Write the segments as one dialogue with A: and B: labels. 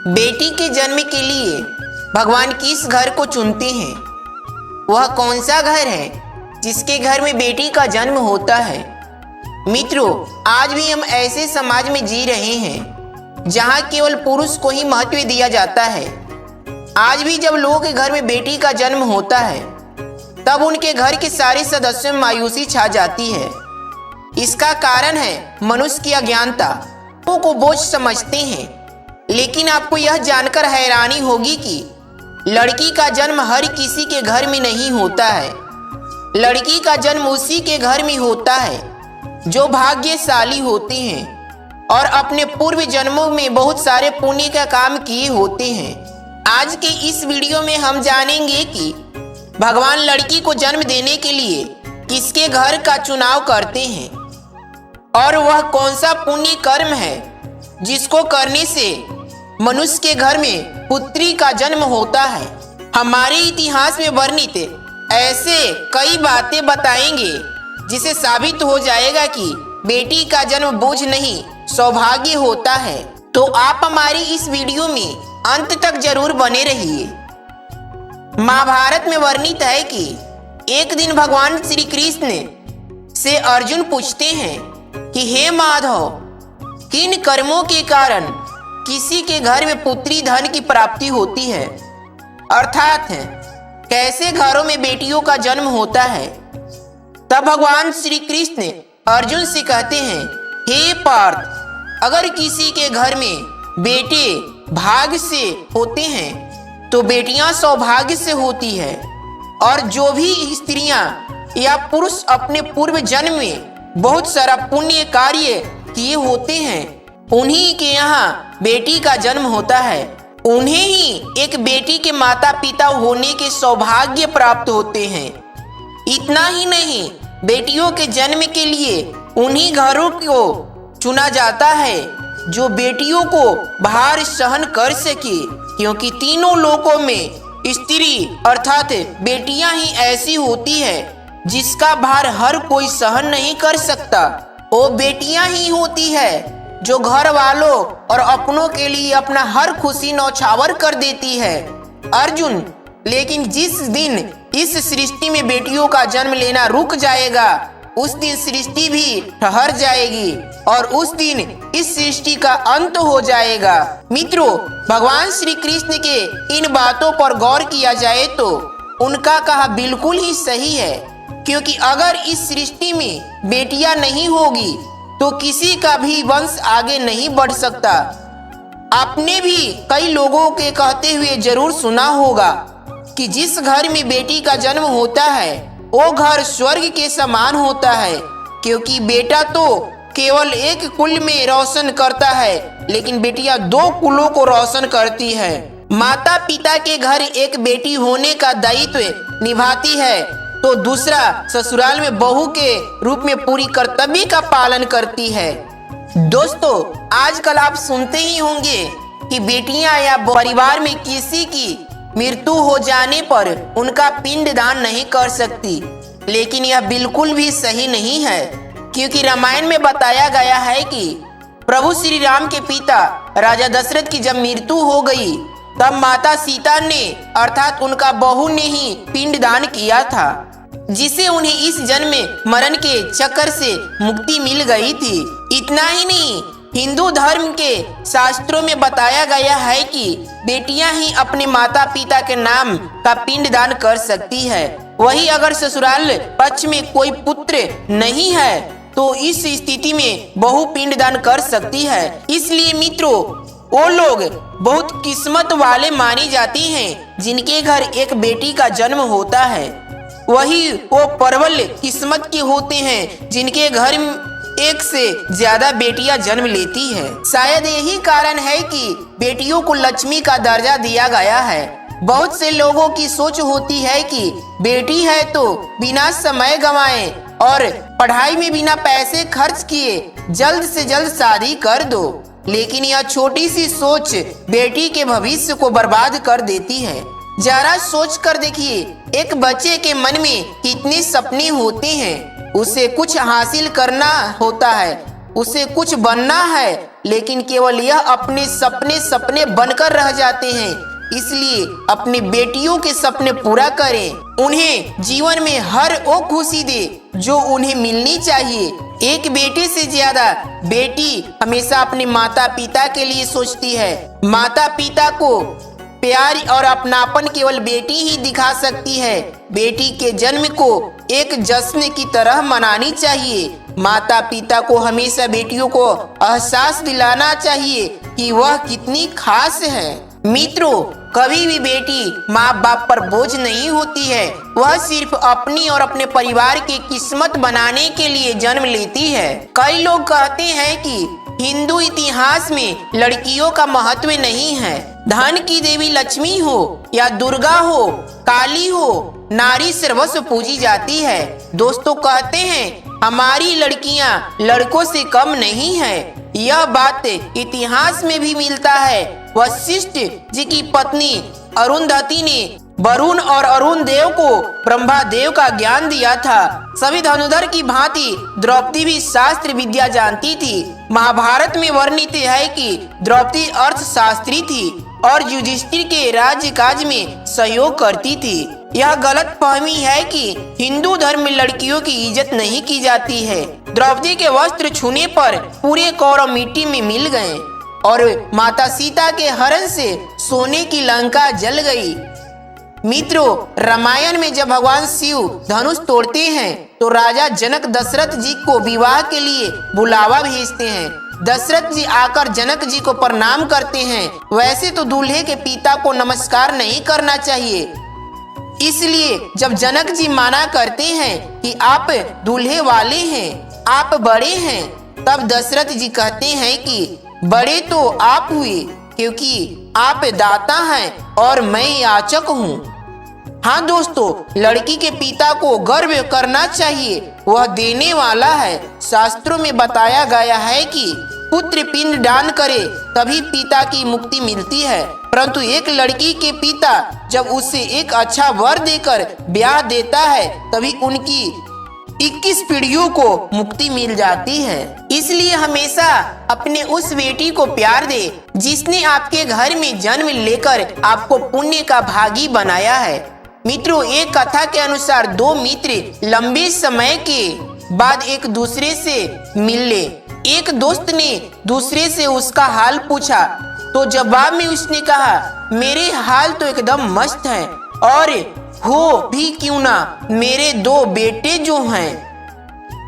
A: बेटी के जन्म के लिए भगवान किस घर को चुनते हैं? वह कौन सा घर है जिसके घर में बेटी का जन्म होता है? मित्रों, आज भी हम ऐसे समाज में जी रहे हैं जहां केवल पुरुष को ही महत्व दिया जाता है। आज भी जब लोगों के घर में बेटी का जन्म होता है तब उनके घर के सारे सदस्यों में मायूसी छा जाती है। इसका कारण है मनुष्य की अज्ञानता। लोगों को बोझ समझते हैं, लेकिन आपको यह जानकर हैरानी होगी कि लड़की का जन्म हर किसी के घर में नहीं होता है। लड़की का जन्म उसी के घर में होता है जो भाग्यशाली होते हैं और अपने पूर्व जन्मों में बहुत सारे पुण्य का काम किए होते हैं। आज के इस वीडियो में हम जानेंगे कि भगवान लड़की को जन्म देने के लिए किसके घर का चुनाव करते हैं और वह कौन सा पुण्य कर्म है जिसको करने से मनुष्य के घर में पुत्री का जन्म होता है। हमारे इतिहास में वर्णित ऐसे कई बातें बताएंगे जिसे साबित हो जाएगा कि बेटी का जन्म बोझ नहीं सौभाग्य होता है। तो आप हमारी इस वीडियो में अंत तक जरूर बने रहिए। महाभारत में वर्णित है कि एक दिन भगवान श्री कृष्ण से अर्जुन पूछते हैं कि हे माधव, किन कर्मों के कारण किसी के घर में पुत्री धन की प्राप्ति होती है, अर्थात कैसे घरों में बेटियों का जन्म होता है। तब भगवान श्री कृष्ण अर्जुन से कहते हैं, हे पार्थ, अगर किसी के घर में बेटे भाग्य से होते हैं तो बेटियां सौभाग्य से होती है, और जो भी स्त्रियां या पुरुष अपने पूर्व जन्म में बहुत सारा पुण्य कार्य किए होते हैं उन्हीं के यहाँ बेटी का जन्म होता है। उन्हें ही एक बेटी के माता पिता होने के सौभाग्य प्राप्त होते हैं। इतना ही नहीं, बेटियों के जन्म के लिए उन्हीं घरों को चुना जाता है जो बेटियों को भार सहन कर सके, क्योंकि तीनों लोकों में स्त्री अर्थात बेटियां ही ऐसी होती है जिसका भार हर कोई सहन नहीं कर सकता। वो बेटियां ही होती है जो घर वालों और अपनों के लिए अपना हर खुशी नौछावर कर देती है। अर्जुन, लेकिन जिस दिन इस सृष्टि में बेटियों का जन्म लेना रुक जाएगा उस दिन सृष्टि भी ठहर जाएगी और उस दिन इस सृष्टि का अंत हो जाएगा। मित्रों, भगवान श्री कृष्ण के इन बातों पर गौर किया जाए तो उनका कहा बिल्कुल ही सही है, क्योंकि अगर इस सृष्टि में बेटियां नहीं होगी तो किसी का भी वंश आगे नहीं बढ़ सकता। आपने भी कई लोगों के कहते हुए जरूर सुना होगा कि जिस घर में बेटी का जन्म होता है वो घर स्वर्ग के समान होता है, क्योंकि बेटा तो केवल एक कुल में रोशन करता है लेकिन बेटियां दो कुलों को रोशन करती है। माता पिता के घर एक बेटी होने का दायित्व निभाती है तो दूसरा ससुराल में बहू के रूप में पूरी कर्तव्य का पालन करती है। दोस्तों, आजकल आप सुनते ही होंगे कि बेटियां या परिवार में किसी की मृत्यु हो जाने पर उनका पिंडदान नहीं कर सकती, लेकिन यह बिल्कुल भी सही नहीं है, क्योंकि रामायण में बताया गया है कि प्रभु श्री राम के पिता राजा दशरथ की जब मृत्यु हो गई तब माता सीता ने अर्थात उनका बहू ने ही पिंडदान किया था, जिसे उन्हें इस जन्म में मरण के चक्कर से मुक्ति मिल गई थी। इतना ही नहीं, हिंदू धर्म के शास्त्रों में बताया गया है कि बेटियां ही अपने माता पिता के नाम का पिंडदान कर सकती है। वही अगर ससुराल पक्ष में कोई पुत्र नहीं है तो इस स्थिति में बहू पिंडदान कर सकती है। इसलिए मित्रों, वो लोग बहुत किस्मत वाले मानी जाती हैं जिनके घर एक बेटी का जन्म होता है। वही वो प्रबल किस्मत के होते हैं जिनके घर एक से ज्यादा बेटियां जन्म लेती है। शायद यही कारण है कि बेटियों को लक्ष्मी का दर्जा दिया गया है। बहुत से लोगों की सोच होती है कि बेटी है तो बिना समय गंवाए और पढ़ाई में बिना पैसे खर्च किए जल्द से जल्द शादी कर दो, लेकिन यह छोटी सी सोच बेटी के भविष्य को बर्बाद कर देती है। जरा सोच कर देखिए, एक बच्चे के मन में कितने सपने होते हैं। उसे कुछ हासिल करना होता है, उसे कुछ बनना है, लेकिन केवल यह अपने सपने सपने बनकर रह जाते हैं। इसलिए अपनी बेटियों के सपने पूरा करें, उन्हें जीवन में हर वो खुशी दे जो उन्हें मिलनी चाहिए। एक बेटे से ज्यादा बेटी हमेशा अपने माता पिता के लिए सोचती है। माता पिता को प्यार और अपनापन केवल बेटी ही दिखा सकती है। बेटी के जन्म को एक जश्न की तरह मनानी चाहिए। माता पिता को हमेशा बेटियों को एहसास दिलाना चाहिए कि वह कितनी खास है। मित्रों, कभी भी बेटी माँ बाप पर बोझ नहीं होती है। वह सिर्फ अपनी और अपने परिवार की किस्मत बनाने के लिए जन्म लेती है। कई लोग कहते हैं कि हिंदू इतिहास में लड़कियों का महत्व नहीं है। धन की देवी लक्ष्मी हो या दुर्गा हो, काली हो, नारी सर्वस्व पूजी जाती है। दोस्तों, कहते हैं हमारी लड़कियां लड़कों से कम नहीं है। यह बात इतिहास में भी मिलता है। वशिष्ठ जी की पत्नी अरुंधति ने वरुण और अरुण देव को ब्रह्मा देव का ज्ञान दिया था। सभी धनुधर की भांति द्रौपदी भी शास्त्र विद्या जानती थी। महाभारत में वर्णित है कि द्रौपदी अर्थशास्त्री थी और युधिष्ठिर के राज्य काज में सहयोग करती थी। यह गलत फहमी है कि हिंदू धर्म में लड़कियों की इज्जत नहीं की जाती है। द्रौपदी के वस्त्र छूने पर पूरे कौरव मिट्टी में मिल गए और माता सीता के हरण से सोने की लंका जल गई। मित्रों, रामायण में जब भगवान शिव धनुष तोड़ते हैं तो राजा जनक दशरथ जी को विवाह के लिए बुलावा भेजते हैं। दशरथ जी आकर जनक जी को प्रणाम करते हैं। वैसे तो दूल्हे के पिता को नमस्कार नहीं करना चाहिए, इसलिए जब जनक जी माना करते हैं कि आप दूल्हे वाले हैं, आप बड़े हैं, तब दशरथ जी कहते हैं कि बड़े तो आप हुए, क्योंकि आप दाता हैं और मैं याचक हूँ। हाँ दोस्तों, लड़की के पिता को गर्व करना चाहिए, वह देने वाला है। शास्त्रों में बताया गया है कि पुत्र पिंड दान करे तभी पिता की मुक्ति मिलती है, परंतु एक लड़की के पिता जब उसे एक अच्छा वर देकर ब्याह देता है तभी उनकी 21 पीढ़ियों को मुक्ति मिल जाती है। इसलिए हमेशा अपने उस बेटी को प्यार दे जिसने आपके घर में जन्म लेकर आपको पुण्य का भागी बनाया है। मित्रों, एक कथा के अनुसार दो मित्र लंबे समय के बाद एक दूसरे से मिले। एक दोस्त ने दूसरे से उसका हाल पूछा तो जवाब में उसने कहा, मेरे हाल तो एकदम मस्त है और हो भी क्यों ना मेरे 2 बेटे जो हैं।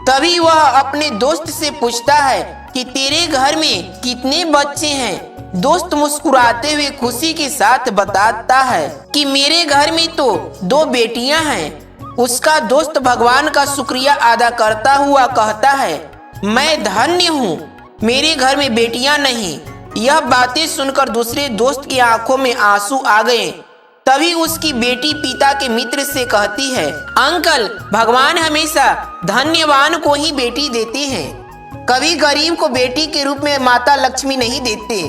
A: तभी वह अपने दोस्त से पूछता है कि तेरे घर में कितने बच्चे हैं। दोस्त मुस्कुराते हुए खुशी के साथ बताता है कि मेरे घर में तो 2 बेटियां हैं। उसका दोस्त भगवान का शुक्रिया अदा करता हुआ कहता है, मैं धन्य हूँ, मेरे घर में बेटियां नहीं। यह बातें सुनकर दूसरे दोस्त की आंखों में आंसू आ गए। तभी उसकी बेटी पिता के मित्र से कहती है, अंकल, भगवान हमेशा धन्यवान को ही बेटी देते हैं, कभी गरीब को बेटी के रूप में माता लक्ष्मी नहीं देते।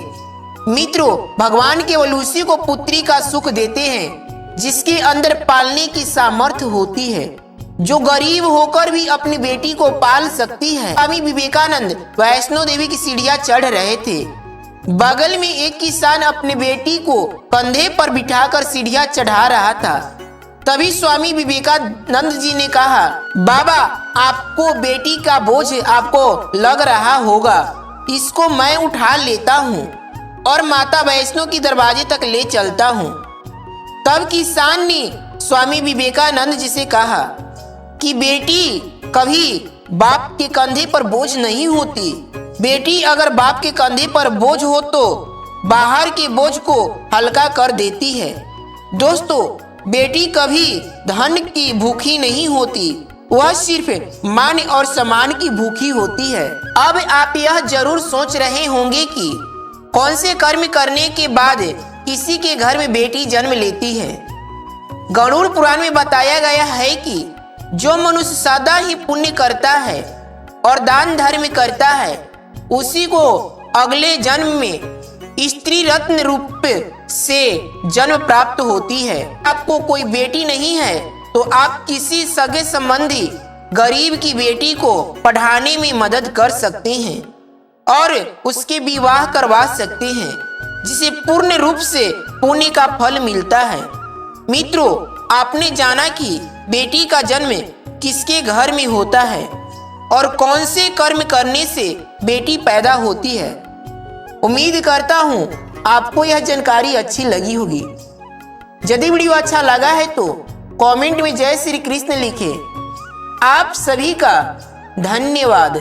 A: मित्रों, भगवान केवल उसी को पुत्री का सुख देते हैं जिसके अंदर पालने की सामर्थ्य होती है, जो गरीब होकर भी अपनी बेटी को पाल सकती है। स्वामी विवेकानंद वैष्णो देवी की सीढ़ियां चढ़ रहे थे। बगल में एक किसान अपनी बेटी को कंधे पर बिठाकर सीढ़ियां चढ़ा रहा था। तभी स्वामी विवेकानंद जी ने कहा, बाबा, आपको बेटी का बोझ आपको लग रहा होगा, इसको मैं उठा लेता हूँ और माता वैष्णो की दरवाजे तक ले चलता हूँ। तब किसान ने स्वामी विवेकानंद जी से कहा कि बेटी कभी बाप के कंधे पर बोझ नहीं होती। बेटी अगर बाप के कंधे पर बोझ हो तो बाहर के बोझ को हल्का कर देती है। दोस्तों, बेटी कभी धन की भूखी नहीं होती, वह सिर्फ मान और सम्मान की भूखी होती है। अब आप यह जरूर सोच रहे होंगे कि कौन से कर्म करने के बाद किसी के घर में बेटी जन्म लेती है। गरुड़ पुराण में बताया गया है कि जो मनुष्य सदा ही पुण्य करता है और दान धर्म करता है, उसी को अगले जन्म में स्त्री रत्न रूप से जन्म प्राप्त होती है। आपको कोई बेटी नहीं है तो आप किसी सगे संबंधी गरीब की बेटी को पढ़ाने में मदद कर सकते हैं। और उसके विवाह करवा सकते हैं, जिसे पूर्ण रूप से पुण्य का फल मिलता है। मित्रों, आपने जाना कि बेटी का जन्म किसके घर में होता है और कौन से कर्म करने से बेटी पैदा होती है। उम्मीद करता हूँ आपको यह जानकारी अच्छी लगी होगी। यदि वीडियो अच्छा लगा है तो कमेंट में जय श्री कृष्ण लिखें। आप सभी का धन्यवाद।